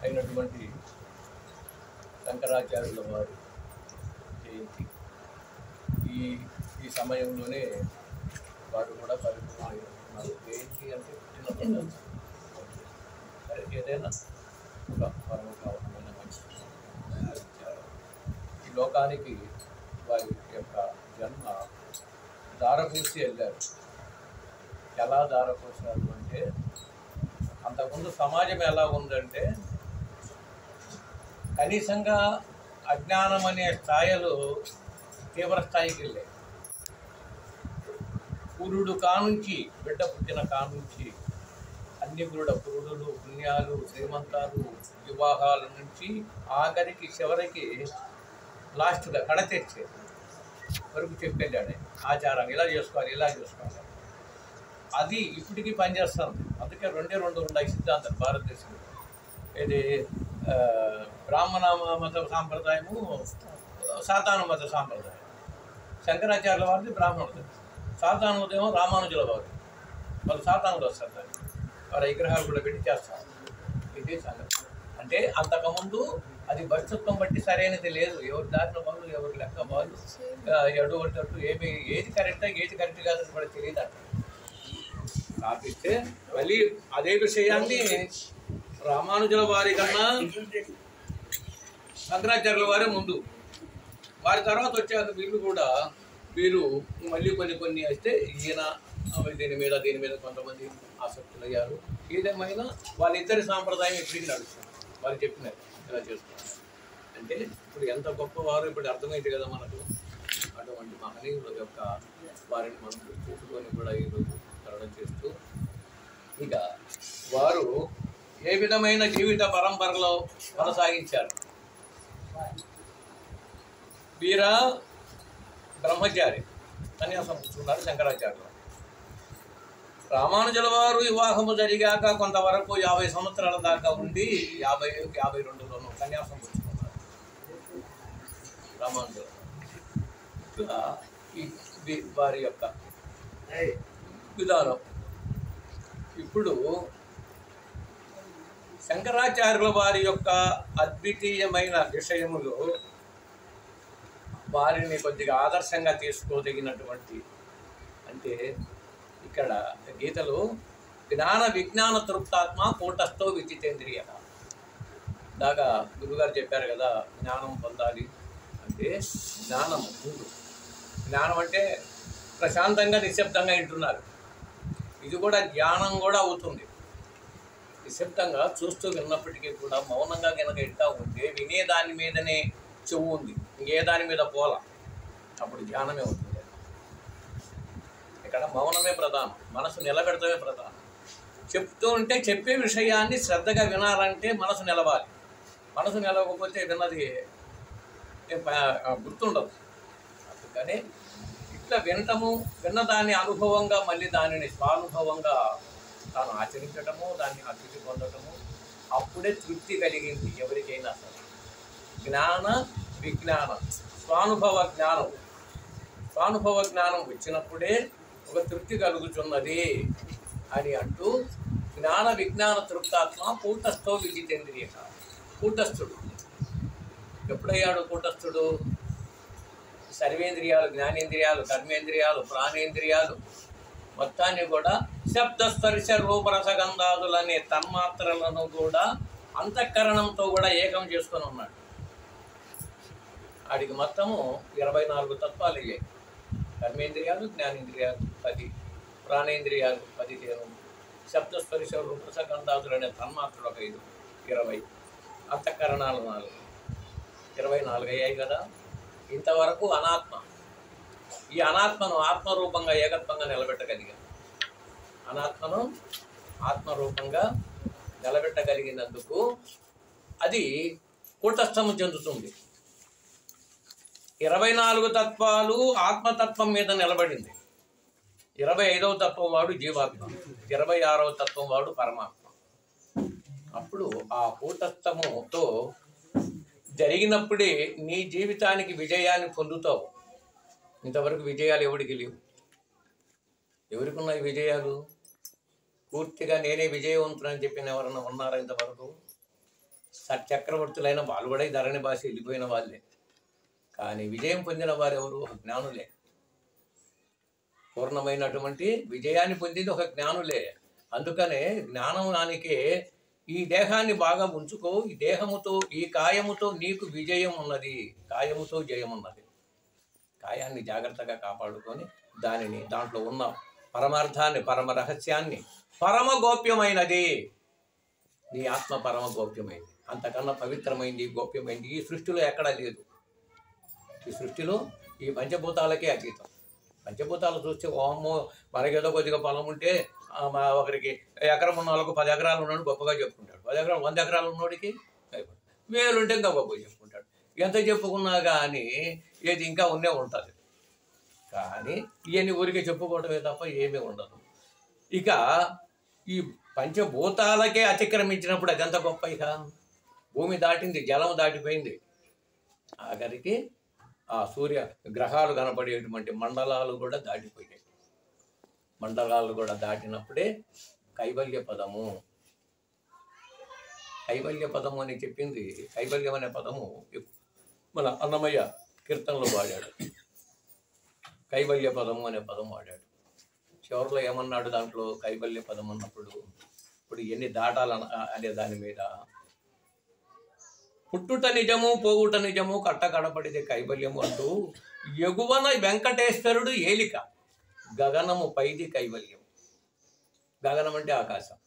అయినటువంటి శంకరాచార్యుల వారి జయంతి. ఈ ఈ సమయంలోనే వారు కూడా పరిపూర్ణమవుతున్నారు. జయంతి అంటే పుట్టినరోజు, సరే ఏదైనా ఒక పరమకావమైన మంచి ఈ లోకానికి వారి యొక్క జన్మ దారపూసి వెళ్ళారు. ఎలా దారపోసారు అంటే, అంతకుముందు సమాజం ఎలా ఉందంటే కనీసంగా అజ్ఞానం అనే స్థాయిలు తీవ్ర స్థాయికి వెళ్ళాయి. పురుడు కానుంచి, బిడ్డ పుట్టిన కానుంచి అన్ని కూడా పురుడులు, పుణ్యాలు, శ్రీమంతాలు, వివాహాల నుంచి ఆఖరికి చివరికి లాస్ట్గా కడతెచ్చే వరకు చెప్పేళ్ళాడు ఆచారం. ఇలా చేసుకోవాలి, ఇలా చేసుకోవాలి. అది ఇప్పటికీ పనిచేస్తుంది. అందుకే రెండు ఉన్నాయి సిద్ధాంతాలు భారతదేశంలో. ఇది బ్రాహ్మణ మత సాంప్రదాయము, సాతాను మత సాంప్రదాయం. శంకరాచార్యుల వారిది బ్రాహ్మణుడు, సాతానుదేమో రామానుజుల వారు. వాళ్ళు సాతానులు వస్తారు, దాన్ని వారి విగ్రహాలు కూడా పెట్టి చేస్తారు. ఇది సంగతి. అంటే అంతకుముందు అది భక్తిత్వం బట్టి సరైనది లేదు. ఎవరి దారిన వాళ్ళు, ఎవరి లెక్క వాళ్ళు, ఎటువంటి ఏది కరెక్టా ఏది కరెక్ట్ కాదని కూడా తెలియదు. అంటే స్థాపిస్తే మళ్ళీ అదే విషయాన్ని రామానుజుల వారి కన్నా శంకరాచార్యుల వారే ముందు, వారి తర్వాత వచ్చాక వీరు మళ్ళీ కొన్ని వస్తే ఈయన దీని మీద కొంతమంది ఆసక్తులయ్యారు. ఏదేమైనా వాళ్ళిద్దరి సాంప్రదాయం ఇప్పటికీ నడుస్తుంది. వారు చెప్పినారు ఇలా చేస్తున్నారు అంటే ఇప్పుడు ఎంత గొప్పవారు ఇప్పుడు అర్థమైంది కదా మనకు. అటువంటి మహనీయుల యొక్క వారిని మనం గుర్తుంచుకొని కూడా ఈరోజు తరడం చేస్తూ, ఇక వారు ఏ విధమైన జీవిత పరంపరలో కొనసాగించారు. వీర బ్రహ్మచారి సన్యాసం పుచ్చుకున్నారు శంకరాచార్యులు. రామానుజుల వారు వివాహము జరిగాక కొంతవరకు 50 సంవత్సరాల దాకా ఉండి 52లోనూ సన్యాసం పుచ్చుకున్నారు రామానుజుల. వారి యొక్క విధానం. ఇప్పుడు శంకరాచార్యుల వారి యొక్క అద్వితీయమైన విషయములు వారిని కొద్దిగా ఆదర్శంగా తీసుకోదగినటువంటి, అంటే ఇక్కడ గీతలో జ్ఞాన విజ్ఞాన తృప్తాత్మ కూటస్థో విజితేంద్రియ దాకా గురుగారు చెప్పారు కదా. జ్ఞానం పొందాలి అంటే జ్ఞానం అంటే ప్రశాంతంగా నిశ్శబ్దంగా వింటున్నారు. ఇది కూడా ధ్యానం కూడా అవుతుంది. నిశ్శబ్దంగా చూస్తూ విన్నప్పటికీ కూడా మౌనంగా కనుక వింటూ ఉంటే వినేదాని మీదనే చెవు ఉంది, ఇంకే దాని మీద పోల, అప్పుడు ధ్యానమే అవుతుంది. ఇక్కడ మౌనమే ప్రధానం, మనసు నిలబెడతమే ప్రధానం. చెప్తూ ఉంటే చెప్పే విషయాన్ని శ్రద్ధగా వినాలంటే మనసు నిలవాలి. మనసు నిలవకపోతే విన్నది గుర్తుండదు. అందుకని ఇట్లా విన్నదాన్ని అనుభవంగా మళ్ళీ దానిని స్వానుభవంగా తాను ఆచరించటము, దాన్ని అభివృద్ధి పొందటము, అప్పుడే తృప్తి కలిగింది ఎవరికైనా సరే. జ్ఞాన విజ్ఞాన స్వానుభవ జ్ఞానం వచ్చినప్పుడే ఒక తృప్తి కలుగుతున్నది అని అంటూ, జ్ఞాన విజ్ఞాన తృప్తాత్మ కూటస్థో విజితేంద్రియ. కూటస్థుడు ఎప్పుడయ్యాడు? కూటస్థుడు సర్వేంద్రియాలు, జ్ఞానేంద్రియాలు, కర్మేంద్రియాలు, ప్రాణేంద్రియాలు మొత్తాన్ని కూడా శబ్దస్పర్శ రూపరసగంధాదులనే తన్మాత్రలను కూడా అంతఃకరణంతో కూడా ఏకం చేసుకొని ఉన్నాడు. వాడికి మొత్తము 24 తత్వాలు అయ్యాయి. కర్మేంద్రియాలు, జ్ఞానేంద్రియాలు 10, ప్రాణేంద్రియాలు 15, శబ్దస్పర్శ రూపరసగంధాదులు అనే తన్మాత్రలు ఒక 5, 20, అంతఃకరణాలు 4, 24 అయ్యాయి కదా. ఇంతవరకు అనాత్మ. ఈ అనాత్మను ఆత్మరూపంగా ఏకత్వంగా నిలబెట్టగలిగాం. అనాత్మను ఆత్మరూపంగా నిలబెట్టగలిగినందుకు అది కూటస్థము చెందుతుంది. 24 తత్వాలు ఆత్మతత్వం మీద నిలబడింది. 25వ తత్వం వాడు జీవాత్మ, 26వ తత్వం వాడు పరమాత్మ. అప్పుడు ఆ కూటస్థముతో జరిగినప్పుడే నీ జీవితానికి విజయాన్ని పొందుతావు. ఇంతవరకు విజయాలు ఎవరికి లేవు. ఎవరికి ఉన్నాయి విజయాలు? పూర్తిగా నేనే విజయవంతుడని చెప్పిన ఎవరన్నా ఉన్నారా ఇంతవరకు? చక్రవర్తులైన వాళ్ళు కూడా ఈ ధరణి భాష వెళ్ళిపోయిన వాళ్ళే. కానీ విజయం పొందిన వారు ఎవరు? ఒక జ్ఞానులే. పూర్ణమైనటువంటి విజయాన్ని పొందింది ఒక జ్ఞానులే. అందుకనే జ్ఞానానికే ఈ దేహాన్ని బాగా ఉంచుకో, ఈ దేహముతో ఈ కాయముతో నీకు విజయం ఉన్నది, కాయముతో జయం ఉన్నది. కాయాన్ని జాగ్రత్తగా కాపాడుకొని దాంట్లో ఉన్న పరమార్థాన్ని, పరమ రహస్యాన్ని, పరమ గోప్యమైనది నీ ఆత్మ, పరమ గోప్యమైంది. అంతకన్నా పవిత్రమైంది, గోప్యమైంది ఈ సృష్టిలో ఎక్కడా లేదు. ఈ సృష్టిలో ఈ పంచభూతాలకే అతీతం. పంచభూతాలు చూస్తే ఓమో మనకేదో కొద్దిగా పొలం ఉంటే ఒకరికి ఎకరం ఉన్న వాళ్ళకు 10 ఎకరాలు ఉన్నాడు గొప్పగా చెప్పుకుంటాడు. 10 ఎకరాలు 100 ఎకరాలు ఉన్నోడికి 1000 ఉంటే ఇంకా గొప్పగా చెప్పుకుంటాడు. ఎంత చెప్పుకున్నా కానీ ఏది ఇంకా ఉన్నే ఉంటుంది. కానీ ఇవన్నీ ఊరికే చెప్పుకోవటమే తప్ప ఏమీ ఉండదు. ఇక ఈ పంచభూతాలకే అతిక్రమించినప్పుడు అదంత గొప్ప. ఇక భూమి దాటింది, జలం దాటిపోయింది, ఆఖరికి ఆ సూర్య గ్రహాలు కనపడేటువంటి మండలాలు కూడా దాటిపోయాయి. మండలాలు కూడా దాటినప్పుడే కైవల్య పదము. కైవల్య పదము అని చెప్పింది. కైవల్యం అనే పదము మన అన్నమయ్య కీర్తనలో వాడాడు. కైవల్య పదము అనే పదం వాడాడు. చివరిలో ఏమన్నాడు దాంట్లో? కైవల్య పదం అన్నప్పుడు ఇప్పుడు ఎన్ని దాటాలన్న అనే దాని మీద పుట్టుట నిజము, పోవుట నిజము, కట్టకడపడిది కైవల్యము అంటూ ఎగువన వెంకటేశ్వరుడు ఏలిక, గగనము పైది కైవల్యం. గగనం అంటే ఆకాశం.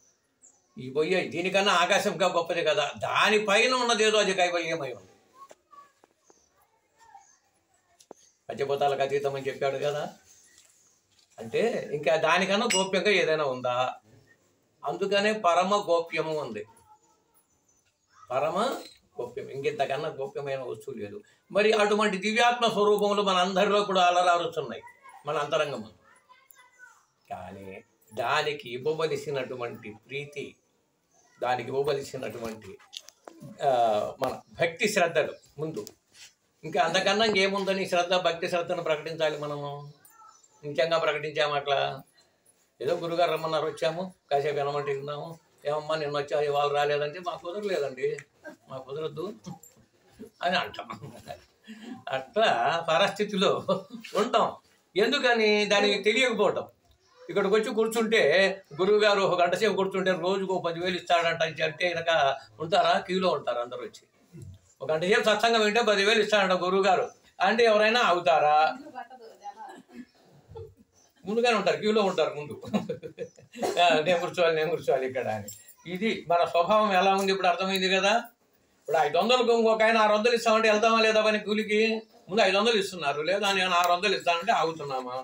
ఈ పోయే దీనికన్నా ఆకాశం ఇంకా గొప్పది కదా, దానిపైన ఉన్నదేదో అది కైవల్యమై ఉంది. పంచభూతాలకు అతీతం అని చెప్పాడు కదా, అంటే ఇంకా దానికన్నా గోప్యంగా ఏదైనా ఉందా? అందుకనే పరమ గోప్యము ఉంది. పరమ గోప్యం, ఇంకెంతకన్నా గోప్యమైన వస్తువు లేదు. మరి అటువంటి దివ్యాత్మ స్వరూపములు మన అందరిలో కూడా అలరారుస్తున్నాయి మన అంతరంగము. కానీ దానికి ఇవ్వవలసినటువంటి ప్రీతి, దానికి ఇవ్వవలసినటువంటి మన భక్తి శ్రద్ధలు ముందు, ఇంకా అంతకన్నా ఇంకేముందని శ్రద్ధ, భక్తి శ్రద్ధను ప్రకటించాలి. మనము నిత్యంగా ప్రకటించాము. అట్లా ఏదో గురుగారు రమ్మన్నారు, వచ్చాము, కాసేపు వినమంటే విన్నాము. ఏమమ్మా నిన్న వచ్చా, ఇవాళ రాలేదంటే మాకు కుదరలేదండి, మాకు కుదరద్దు అని అంటాం. అట్లా పరిస్థితిలో ఉంటాం. ఎందుకని? దానికి తెలియకపోవటం. ఇక్కడికి వచ్చి కూర్చుంటే గురువుగారు 1 గంట సేపు కూర్చుంటే రోజుకు 10,000 ఇస్తాడంట అంటే కనుక ఉంటారా? క్యూలో ఉంటారు అందరూ వచ్చి. 1 గంట సేపు సత్సంగం వింటే 10,000 ఇస్తాడంట గురువుగారు అంటే ఎవరైనా అవుతారా? ముందుగానే ఉంటారు, క్యూలో ఉంటారు ముందు. నేను కూర్చోవాలి ఇక్కడ అని. ఇది మన స్వభావం ఎలా ఉంది ఇప్పుడు అర్థమైంది కదా. ఇప్పుడు 500కు ఇంకొక ఆయన 600 ఇస్తామంటే వెళ్తామా లేదా పని? కూలికి ముందు 500 ఇస్తున్నారు, లేదా నేను 600 ఇస్తానంటే ఆగుతున్నామా?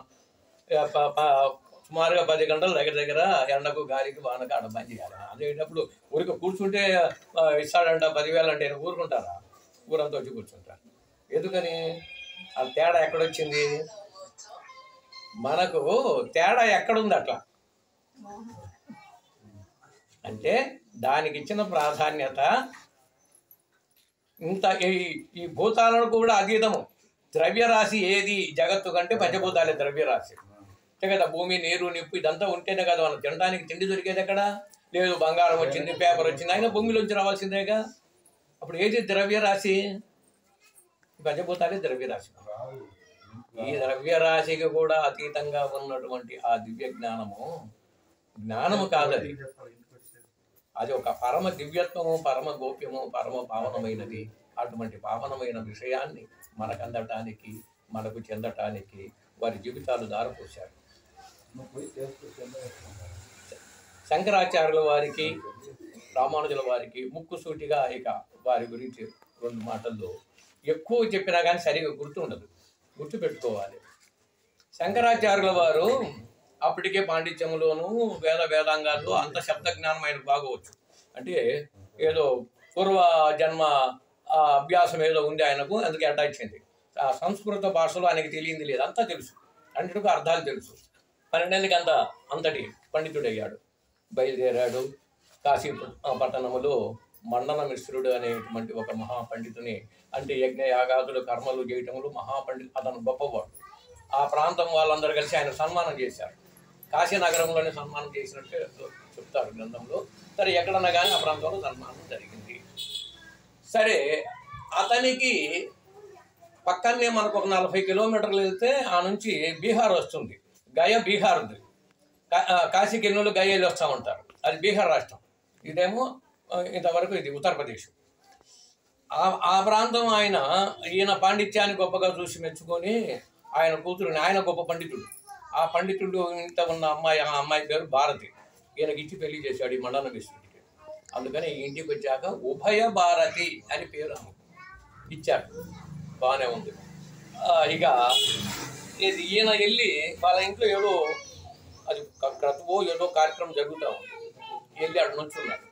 సుమారుగా 10 గంటలు దగ్గర ఎండకు, గాలికి, వానకు ఆడ పని చేయాలి. అదేటప్పుడు ఊరికి కూర్చుంటే ఇస్తాడంట 10,000 అంటే ఊరుకుంటారా? ఊరంతా వచ్చి కూర్చుంటారు. ఎందుకని? ఆ తేడా ఎక్కడొచ్చింది? మనకు తేడా ఎక్కడుంది? అట్లా అంటే దానికి ఇచ్చిన ప్రాధాన్యత ఇంత. ఈ భూతాలను కూడా అతీతము. ద్రవ్యరాశి ఏది జగత్తు కంటే పంచభూతాలే ద్రవ్యరాశి. అంతే కదా. భూమి, నీరు, నిప్పు ఇదంతా ఉంటేనే కదా మనం తినడానికి తిండి దొరికేది. ఎక్కడ లేదు, బంగారం వచ్చింది, పేపర్ వచ్చింది, అయినా భూమిలోంచి రావాల్సిందేగా. అప్పుడు ఏది ద్రవ్యరాశి? పంచభూతాలే ద్రవ్యరాశి. ఈ ద్రవ్యరాశికి కూడా అతీతంగా ఉన్నటువంటి ఆ దివ్య జ్ఞానము కాదది. అది ఒక పరమ దివ్యత్వము, పరమ గోప్యము, పరమ పావనమైనది. అటువంటి పావనమైన విషయాన్ని మనకు అందటానికి, మనకు చెందటానికి వారి జీవితాలు దారిపోశారు. శంకరాచార్యుల వారికి, రామానుజుల వారికి ముక్కుసూటిగా ఇక వారి గురించి 2 మాటల్లో ఎక్కువ చెప్పినా కానీ సరిగా గుర్తుండదు, గుర్తుపెట్టుకోవాలి. శంకరాచార్యుల వారు అప్పటికే పాండిత్యములోను వేదాంగాల్లో అంత శబ్ద జ్ఞానం ఆయనకు బాగవచ్చు. అంటే ఏదో పూర్వ జన్మ అభ్యాసం ఏదో ఉంది ఆయనకు, అందుకే అటాచ్ అయింది. ఆ సంస్కృత భాషలో ఆయనకి తెలియంది లేదు, అంతా తెలుసు, అన్నిటికీ అర్థాలు తెలుసు. 12 ఏళ్ళకి అంతటి పండితుడయ్యాడు. బయలుదేరాడు. కాశీ పట్టణములో మండన మిశ్రుడు అనేటువంటి ఒక మహాపండితుని, అంటే యజ్ఞ యాగాదులు కర్మలు చేయటములు అతను గొప్పవాడు. ఆ ప్రాంతం వాళ్ళందరూ కలిసి ఆయన సన్మానం చేశారు. కాశీ నగరంలోనే సన్మానం చేసినట్టు చెప్తారు గ్రంథంలో. సరే, ఎక్కడన్నా కానీ ఆ ప్రాంతంలో సన్మానం జరిగింది. సరే, అతనికి పక్కనే మనకు ఒక 40 కిలోమీటర్లు వెళ్తే ఆ నుంచి బీహార్ వస్తుంది. గయ బీహార్ది. కాశీకి ఎన్నోళ్ళు గయ వెళ్ళి వస్తూ ఉంటారు. అది బీహార్ రాష్ట్రం. ఇదేమో ఇంతవరకు ఇది ఉత్తరప్రదేశ్. ఆ ప్రాంతం ఈయన పాండిత్యాన్ని గొప్పగా చూసి మెచ్చుకొని ఆయన కూతురుని, ఆయన గొప్ప పండితుడు, ఆ పండితుడు ఇంత ఉన్న ఆ అమ్మాయి పేరు భారతి. ఈయనకి ఇచ్చి పెళ్లి చేశాడు ఈ మండన విశ్వడికి. అందుకని ఈ ఇంటికి వచ్చాక ఉభయ భారతి అని పేరు ఇచ్చాడు. బాగానే ఉంది. ఇక ఈయన వెళ్ళి వాళ్ళ ఇంట్లో ఏదో అది క్రతువో ఏదో కార్యక్రమం జరుగుతూ ఉంది. వెళ్ళి అటు నుంచున్నాడు.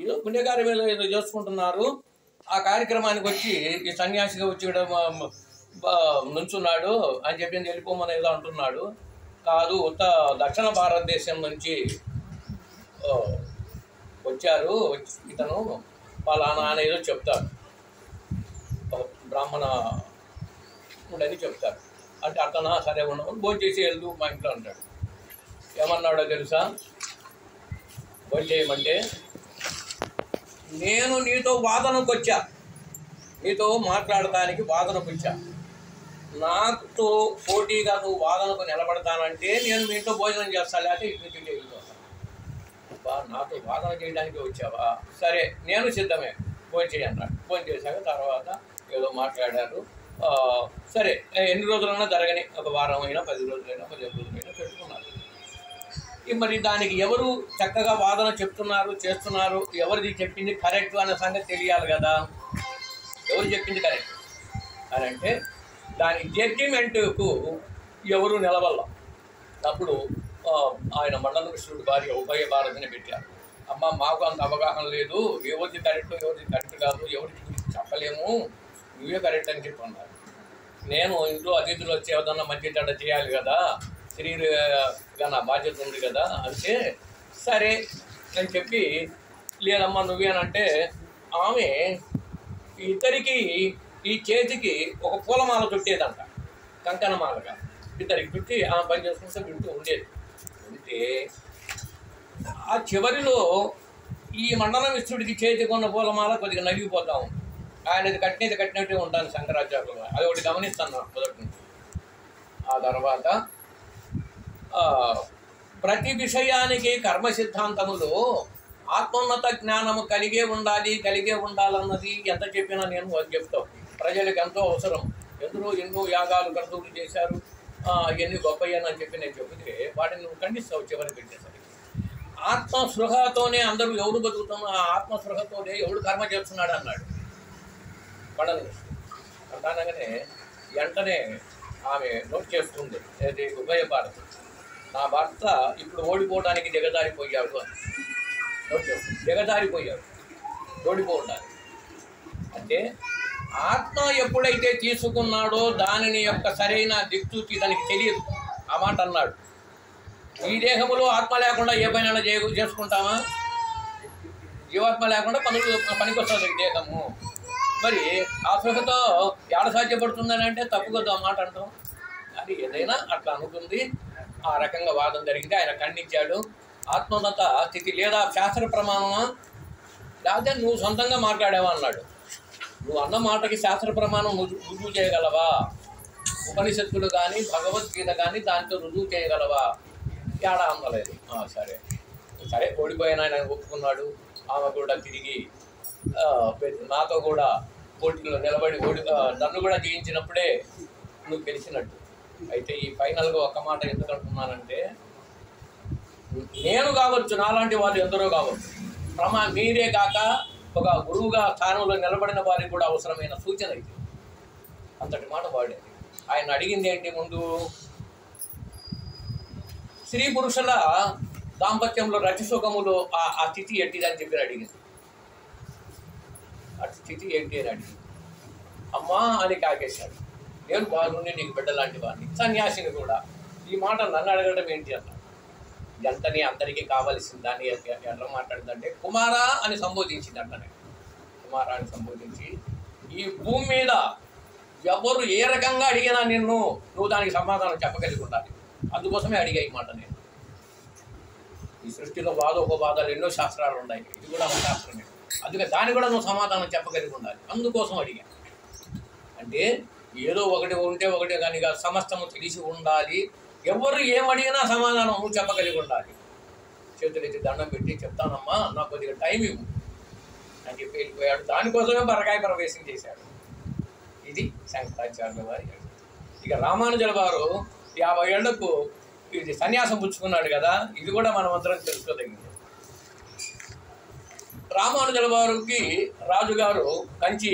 ఏదో పుణ్యకార్యం ఏదో చేసుకుంటున్నారు. ఆ కార్యక్రమానికి వచ్చి ఈ సన్యాసిగా వచ్చి నుంచున్నాడు అని చెప్పింది వెళ్ళిపోమని ఏదో అంటున్నాడు. కాదు, దక్షిణ భారతదేశం నుంచి వచ్చారు, ఇతను వాళ్ళ నాన్న ఏదో చెప్తాడు, బ్రాహ్మణ ఉండని చెప్తారు. అంటే అతను సరే ఉండమని భోజనం చేసి వెళ్తూ మా ఇంట్లో అంటాడు. ఏమన్నాడో తెలుసా? భోజనం చేయమంటే, నేను నీతో వాదనకు వచ్చా, నీతో మాట్లాడటానికి వాదనకు వచ్చా, నాతో పోటీగా నువ్వు వాదనకు నిలబడతానంటే నేను మీ ఇంట్లో భోజనం చేస్తా, లేకపోతే ఇటు నుంచి వెళ్ళిపోతాను. నాతో వాదన చేయడానికి వచ్చావా? సరే, నేను సిద్ధమే, భోజనం చేయన్నాడు. భోజనం చేశాక తర్వాత ఏదో మాట్లాడారు. సరే, ఎన్ని రోజులైనా జరగని, ఒక వారం అయినా 10 రోజులైనా 15 రోజులైనా పెట్టుకున్నారు. మరి దానికి ఎవరు చక్కగా వాదన చెప్తున్నారు, చేస్తున్నారు, ఎవరిది చెప్పింది కరెక్ట్ అనే సంగతి తెలియాలి కదా. ఎవరు చెప్పింది కరెక్ట్ అని అంటే దాని జడ్జిమెంట్కు ఎవరు నిలవల్ల. అప్పుడు ఆయన మండల విశ్వడి భార్య ఉభయ భారతిని పెట్టారు. అమ్మ, మాకు అంత అవగాహన లేదు, ఎవరిది కరెక్ట్ ఎవరిది కరెక్ట్ కాదు, ఎవరికి చెప్పలేము, నువ్వే కరెక్ట్ అని చెప్పి అన్నారు. నేను ఇంట్లో అతిథులు వచ్చి ఏదన్నా మంచి చెడ్డ చేయాలి కదా, స్త్రీగా నా బాధ్యత ఉంది కదా అంటే, సరే అని చెప్పి, లేదమ్మా నువ్వేనంటే ఆమె ఇద్దరికి ఈ చేతికి ఒక పూలమాల చుట్టేదంట, కంకణమాలగా ఇద్దరికి చుట్టి ఆమె పని చేసుకుంటే వింటూ ఉండేది. ఉంటే ఆ చివరిలో ఈ మండల విశ్వడికి చేతికి ఉన్న పూలమాల కొద్దిగా నలిగిపోతా ఉంది. ఆయనది కట్టినట్టే ఉంటాను శంకరాచార్యులు, అది ఒకటి గమనిస్తాను మొదటి నుంచి. ఆ తర్వాత ప్రతి విషయానికి కర్మ సిద్ధాంతములో ఆత్మోన్నత జ్ఞానము కలిగే ఉండాలన్నది ఎంత చెప్పినా నేను అది చెప్తాం. ప్రజలకు ఎంతో అవసరం. ఎన్నో యాగాలు కర్తూలు చేశారు, ఎన్ని గొప్పయ్యని చెప్పి నేను చెబితే వాటిని నువ్వు ఖండిస్తావు చివరికి పెట్టేసరికి. ఆత్మస్పృహతోనే అందరూ ఎవరు బతుకుతున్నా, ఆత్మస్పృహతోనే ఎవడు కర్మ చేస్తున్నాడు అన్నాడు పండగ. అంటానగానే వెంటనే ఆమె నోట్ చేస్తుంది, అది ఉభయ భారతి, నా భర్త ఇప్పుడు ఓడిపోవడానికి దిగజారిపోయాడు అని నోట్ చేస్తుంది. దిగజారిపోయాడు, ఓడిపోవడానికి అంటే ఆత్మ ఎప్పుడైతే తీసుకున్నాడో దానిని యొక్క సరైన దిక్సూచి దానికి తెలియదు. ఆ మాట అన్నాడు. ఈ దేహములో ఆత్మ లేకుండా ఏ పైన చేసుకుంటామా? జీవాత్మ లేకుండా పనికొస్తుంది దేహము. మరి ఆ స్పృహతో ఏడ సాధ్యపడుతుందని అంటే తప్పు కదా ఆ మాట అంటాం. అది ఏదైనా అట్లా అనుకుంది. ఆ రకంగా వాదం జరిగింది. ఆయన ఖండించాడు. ఆత్మోన్నత స్థితి లేదా శాస్త్ర ప్రమాణమా, లేకపోతే నువ్వు సొంతంగా మాట్లాడావా అన్నాడు. నువ్వు అన్న మాటకి శాస్త్ర ప్రమాణం రుజువు చేయగలవా? ఉపనిషత్తులు కానీ భగవద్గీత కానీ దాంతో రుజువు చేయగలవా? తేడా అందలేదు. సరే ఓడిపోయిన ఆయన ఒప్పుకున్నాడు. ఆమె కూడా తిరిగి నాతో కూడా పోటీలో నిలబడి నన్ను కూడా జయించినప్పుడే నువ్వు గెలిచినట్టు. అయితే ఈ ఫైనల్గా ఒక మాట ఎందుకు అంటున్నానంటే, నేను కావచ్చు, నాలాంటి వాళ్ళు ఎందరో కావచ్చు, మీరే కాక ఒక గురువుగా స్థానంలో నిలబడిన వారికి కూడా అవసరమైన సూచన ఇది. అంతటి మాట వాడేది. ఆయన అడిగింది ఏంటి? ముందు స్త్రీ పురుషుల దాంపత్యంలో రజసుఖములో ఆ స్థితి ఏంటిదని చెప్పి అడిగింది. ఆ స్థితి ఏంటి అని అడిగింది. అమ్మా అని కాకేశాడు. నేను బాగుండి నీకు బిడ్డలాంటి వాడిని, సన్యాసిని కూడా. ఈ మాట నన్ను అడగడం ఏంటి అన్న. ఎంతని అందరికీ కావలసిన దాన్ని ఎలా మాట్లాడిందంటే కుమారా అని సంబోధించింది. అంటనే కుమారా అని సంబోధించి, ఈ భూమి మీద ఎవరు ఏ రకంగా అడిగినా నువ్వు దానికి సమాధానం చెప్పగలిగి ఉండాలి. అందుకోసమే అడిగా ఈ మాట నేను. ఈ సృష్టిలో వాదోపవాదాలు ఎన్నో శాస్త్రాలు ఉన్నాయి, ఇది కూడా ఒక శాస్త్రమే. అందుకే దాన్ని కూడా నువ్వు సమాధానం చెప్పగలిగి ఉండాలి. అందుకోసం అడిగా. అంటే ఏదో ఒకటి ఉంటే ఒకటే కానీ సమస్తము తెలిసి ఉండాలి. ఎవరు ఏమడిగినా సమాధానం నువ్వు చెప్పగలిగి ఉండాలి. చేతులెత్తి దండం పెట్టి చెప్తానమ్మా నాకు కొద్దిగా టైం ఇవ్వు అని చెప్పి వెళ్ళిపోయాడు. దానికోసమే పరకాయ ప్రవేశం చేశాడు. ఇది శంకరాచార్యుల వారి. ఇక రామానుజుల వారు 50 ఏళ్లకు ఇది సన్యాసం పుచ్చుకున్నాడు కదా, ఇది కూడా మనం అందరం తెలుసుకోదగింది. రామానుజుల వారికి రాజుగారు కంచి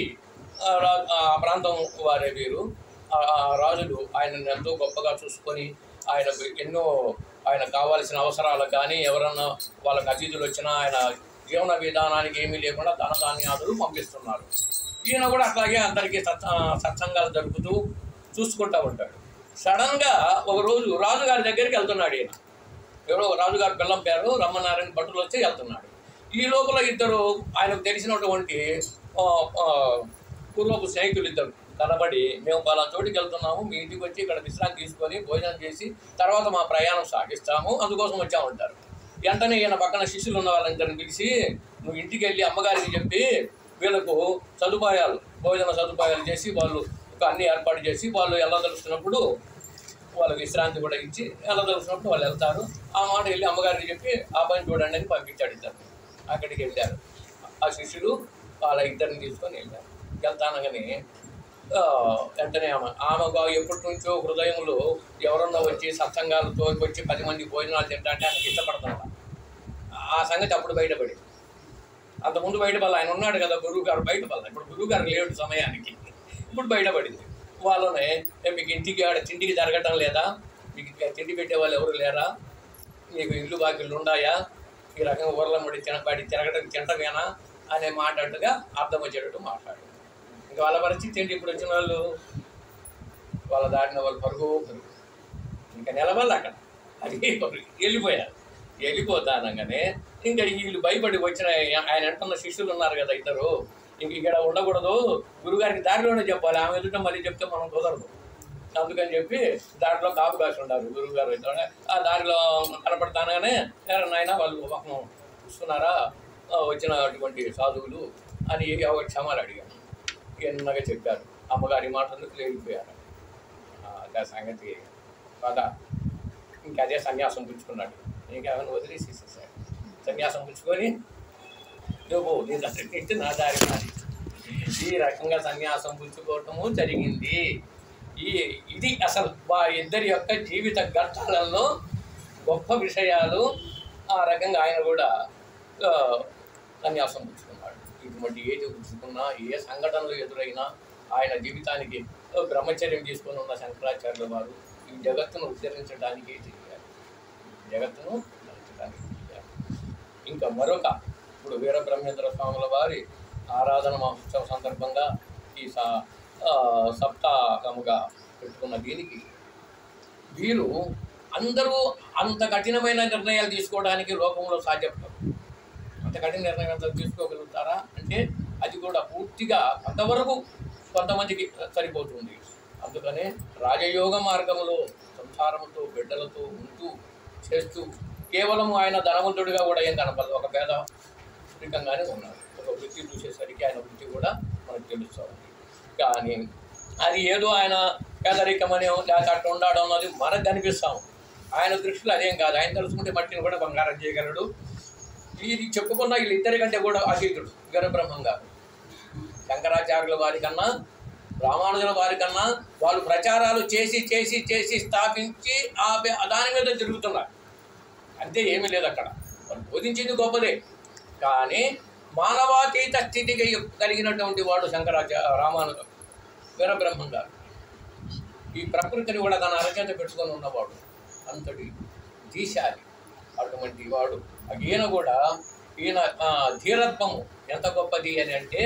ఆ ప్రాంతం వారే వీరు. రాజులు ఆయనను ఎంతో గొప్పగా చూసుకొని ఆయనకు ఎన్నో ఆయన కావాల్సిన అవసరాలకు కానీ ఎవరన్నా వాళ్ళకి అతిథులు వచ్చినా ఆయన జీవన విధానానికి ఏమీ లేకుండా ధనధాన్యాదులు పంపిస్తున్నారు. ఈయన కూడా అట్లాగే అందరికీ సత్సంగాలు జరుపుతూ చూసుకుంటూ ఉంటాడు. సడన్గా ఒకరోజు రాజుగారి దగ్గరికి వెళ్తున్నాడు. ఈయన ఎవరో రాజుగారి పిల్లం పేరు రమ్మన్నారని భటులు వచ్చి వెళ్తున్నాడు. ఈ లోపల ఇద్దరు ఆయనకు తెలిసినటువంటి పూర్వపు స్నేహితులు ఇద్దరు కనబడి, మేము పలానా చోటికి వెళ్తున్నాము, మీ ఇంటికి వచ్చి ఇక్కడ విశ్రాంతి తీసుకొని భోజనం చేసి తర్వాత మా ప్రయాణం సాగిస్తాము, అందుకోసం వచ్చామంటారు. వెంటనే ఈయన పక్కన శిష్యులు ఉన్న వాళ్ళందరిని పిలిచి, నువ్వు ఇంటికి వెళ్ళి అమ్మగారికి చెప్పి వీళ్ళకు సదుపాయాలు భోజన సదుపాయాలు చేసి వాళ్ళు అన్నీ ఏర్పాటు చేసి వాళ్ళు వెళ్ళదలుచుకున్నప్పుడు వాళ్ళకి విశ్రాంతి కూడా ఇచ్చి వెళ్ళదలుచుకున్నప్పుడు వాళ్ళు వెళ్తారు. ఆ మాట వెళ్ళి అమ్మగారికి చెప్పి ఆ పని చూడండి అని పంపించాడు. ఇద్దరు అక్కడికి వెళ్ళారు. ఆ శిష్యులు వాళ్ళ ఇద్దరిని తీసుకొని వెళ్ళారు. వెళ్తానగానే వెంటనే ఆమె ఎప్పటి నుంచో హృదయంలో ఎవరన్నా వచ్చి సత్సంగాలతో వచ్చి 10 మంది భోజనాలు తింటే ఆమెకు ఇష్టపడుతున్నారు. ఆ సంగతి అప్పుడు బయటపడింది. అంతకుముందు బయటపడాలి, ఆయన ఉన్నాడు కదా గురువు గారు, బయటపడాలి. ఇప్పుడు గురువు గారు లేడు సమయానికి, ఇప్పుడు బయటపడింది. వాళ్ళనే మీకు తిండికి జరగటం లేదా, మీకు తిండి పెట్టే వాళ్ళు ఎవరు లేరా, మీకు ఇల్లు బాకిళ్ళు ఉన్నాయా, ఈ రకంగా ఊర్ల ముడి తిరగడం తింటమేనా అనే మాట్లాడుగా అర్థం వచ్చేటట్టు మాట్లాడు. ఇంకా వాళ్ళ పరిస్థితి ఏంటి? ఇప్పుడు వచ్చిన వాళ్ళు వాళ్ళ దాటిన వాళ్ళు పరుగు ఇంకా నిలబడాలి అక్కడ, అది వెళ్ళిపోయారు. వెళ్ళిపోతానగానే ఇంకా వీళ్ళు భయపడి వచ్చిన ఆయన అంటున్న శిష్యులు ఉన్నారు కదా ఇద్దరు, ఇంక ఇక్కడ ఉండకూడదు, గురుగారికి దారిలోనే చెప్పాలి, ఆమె ఎదుట మళ్ళీ చెప్తే మనం కుదరదు, అందుకని చెప్పి దాంట్లో కాపు కాసి ఉంటారు గురువుగారు. ఆ దారిలో కనపడతానగానే నాయన వాళ్ళు పాపం చూస్తున్నారా వచ్చినటువంటి సాధువులు అని ఒక క్షమాలు అడిగాను. ఎన్నగా చెప్పారు. అమ్మగారి మాటలకు వెళ్ళిపోయారు. అదే సంగతి కదా. ఇంకా అదే సన్యాసం పుచ్చుకున్నాడు. ఇంకేమైనా వదిలేసేసేసాడు. సన్యాసం పుచ్చుకొని నువ్వు నీ దారి నా దారి మాది, ఈ రకంగా సన్యాసం పుచ్చుకోవటము జరిగింది. ఇది అసలు ఇద్దరి యొక్క జీవిత ఘట్టాలలో గొప్ప విషయాలు. ఆ రకంగా ఆయన కూడా సన్యాసం పుచ్చుకున్నాడు. ఇటువంటి ఏది పుచ్చుకున్నా, ఏ సంఘటనలు ఎదురైనా ఆయన జీవితానికి బ్రహ్మచర్యం తీసుకొని ఉన్న శంకరాచార్యుల వారు ఈ జగత్తును ఉద్ధరించడానికి చేయాలి. జగత్తును ఉద్ధరించడానికి చేయాలి. ఇంకా మరొక ఇప్పుడు వీరబ్రహ్మేంద్ర స్వాముల వారి ఆరాధన మహోత్సవ సందర్భంగా ఈ సప్తాహముగా పెట్టుకున్న దీనికి వీరు అందరూ అంత కఠినమైన నిర్ణయాలు తీసుకోవడానికి లోకంలో సాధ్యపడరు. అంత కఠిన నిర్ణయాలు తీసుకోగలుగుతారా అంటే అది కూడా పూర్తిగా అంతవరకు కొంతమందికి సరిపోతుంది. అందుకనే రాజయోగ మార్గంలో సంసారంతో బిడ్డలతో ఉంటూ చేస్తూ కేవలం ఆయన ధనవంతుడిగా కూడా ఏం కనపడదు, ఒక పేదరికంగానే ఉన్నారు. ఒక వృత్తి చూసేసరికి ఆయన వృత్తి కూడా మనకు తెలుస్తుంది. కానీ అది ఏదో ఆయన పేదరికమని లేకపోతే అట్లా ఉన్నాడు అన్నది మనకు కనిపిస్తాం. ఆయన దృష్టిలో అదేం కాదు. ఆయన తెలుసుకుంటే మట్టిని కూడా బంగారం చేయగలడు. ఇది చెప్పుకున్న వీళ్ళిద్దరి కంటే కూడా అతీతుడు వీరబ్రహ్మం గారు. శంకరాచార్యుల వారి కన్నా రామానుజుల వారి కన్నా వాళ్ళు ప్రచారాలు చేసి చేసి చేసి స్థాపించి దాని మీద తిరుగుతున్నారు. అంతే, ఏమీ లేదు అక్కడ. వాళ్ళు బోధించింది గొప్పదే, కానీ మానవాతీత స్థితికి కలిగినటువంటి వాడు రామానుజ వీరబ్రహ్మం గారు. ఈ ప్రకృతిని కూడా తన అరచేత పెట్టుకొని ఉన్నవాడు, అంతటి దీశాలి. అటువంటి వాడు ఈయన కూడా ఈయన ధీరత్వము ఎంత గొప్పది అని అంటే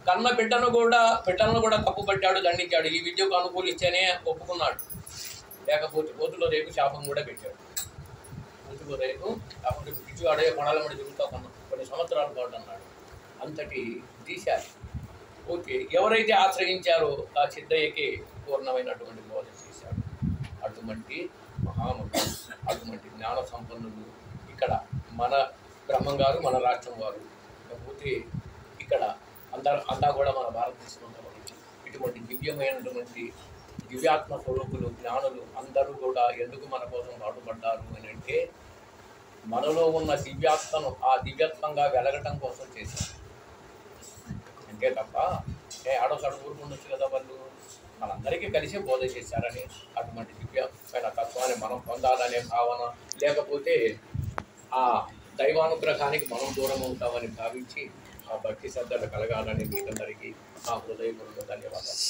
కన్న బిడ్డను కూడా తప్పు పట్టాడు, దండించాడు. ఈ విద్యకు అనుకూలిస్తేనే ఒప్పుకున్నాడు, లేకపోతే పోతులో రేపు శాపం కూడా పెట్టాడు. పోతులో రేపు కాకపోతే పిచ్చివాడే కొనాల మీద తిరుగుతా కొన్ని సంవత్సరాల పాటు అన్నాడు. అంతటి దీశాలి. ఓకే, ఎవరైతే ఆశ్రయించారో ఆ సిద్ధయ్యకి పూర్ణమైనటువంటి బోధ చేశాడు. అటువంటి మహానుడు, అటువంటి జ్ఞాన సంపన్నులు ఇక్కడ మన బ్రహ్మంగారు, మన రాష్ట్రం వారు అనుభూతి ఇక్కడ అంతా కూడా మన భారతదేశంలో మనకి ఇటువంటి దివ్యమైనటువంటి దివ్యాత్మ స్వరూపులు జ్ఞానులు అందరూ కూడా ఎందుకు మన కోసం పాటుపడ్డారు అని అంటే మనలో ఉన్న దివ్యాత్మను ఆ దివ్యత్వంగా వెలగటం కోసం చేశారు. అంతే తప్ప ఆడోసాడు ఊరుకుండొచ్చు కదా వాళ్ళు మనందరికీ కలిసి బోధ చేశారని అటువంటి దివ్యమైన తత్వాన్ని మనం పొందాలనే భావన, లేకపోతే ఆ దైవానుగ్రహానికి మనం దూరం ఉంటామని భావించి ఆ భక్తి శ్రద్ధలు కలగాలని మీకందరికీ ఆ హృదయపూర్వక ధన్యవాదాలు.